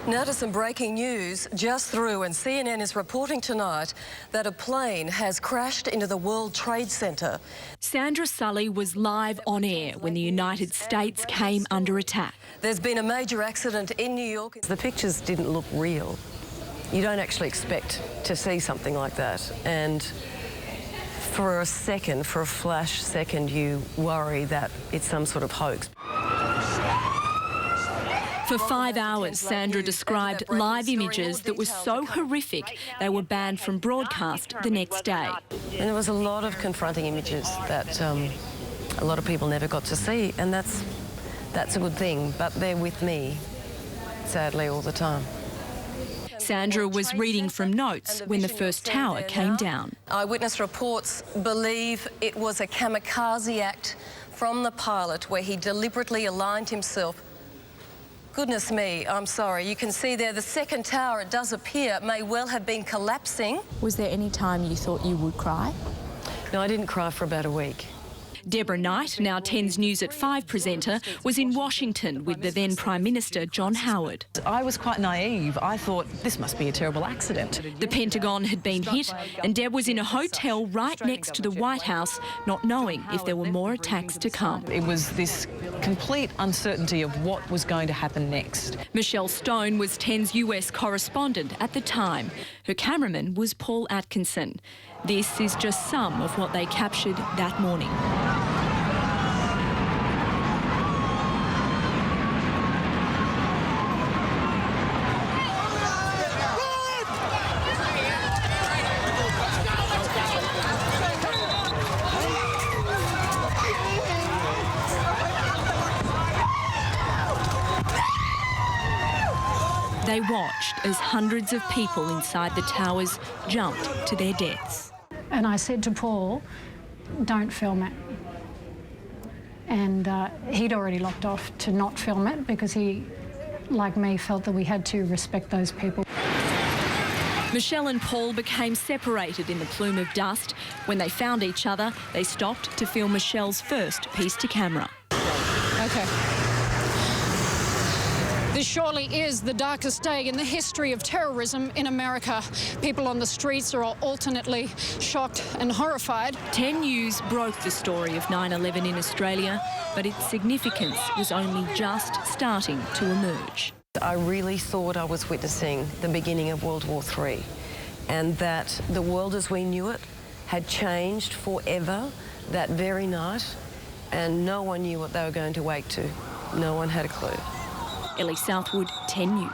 Now to some breaking news just through, and CNN is reporting tonight that a plane has crashed into the World Trade Center. Sandra Sully was live on air when the United States came under attack. There's been a major accident in New York. The pictures didn't look real. You don't actually expect to see something like that. And for a second, for a flash second, you worry that it's some sort of hoax. For 5 hours, Sandra described live images that were so horrific they were banned from broadcast the next day. And there was a lot of confronting images that a lot of people never got to see, and that's a good thing, but they're with me, sadly, all the time. Sandra was reading from notes when the first tower came down. Eyewitness reports believe it was a kamikaze act from the pilot where he deliberately aligned himself. Goodness me, I'm sorry. You can see there the second tower, it does appear, may well have been collapsing. Was there any time you thought you would cry? No, I didn't cry for about a week. Deborah Knight, now 10's News at 5 presenter, was in Washington with the then Prime Minister John Howard. I was quite naive. I thought this must be a terrible accident. The Pentagon had been hit and Deb was in a hotel right next to the White House, not knowing if there were more attacks to come. It was this complete uncertainty of what was going to happen next. Michelle Stone was 10's US correspondent at the time. Her cameraman was Paul Atkinson. This is just some of what they captured that morning. They watched as hundreds of people inside the towers jumped to their deaths. And I said to Paul, don't film it. And he'd already locked off to not film it because he, like me, felt that we had to respect those people. Michelle and Paul became separated in the plume of dust. When they found each other, they stopped to film Michelle's first piece to camera. Okay. This surely is the darkest day in the history of terrorism in America. People on the streets are alternately shocked and horrified. 10 News broke the story of 9/11 in Australia, but its significance was only just starting to emerge. I really thought I was witnessing the beginning of World War III, and that the world as we knew it had changed forever that very night, and no one knew what they were going to wake to. No one had a clue. Ellie, Southwood, 10 News.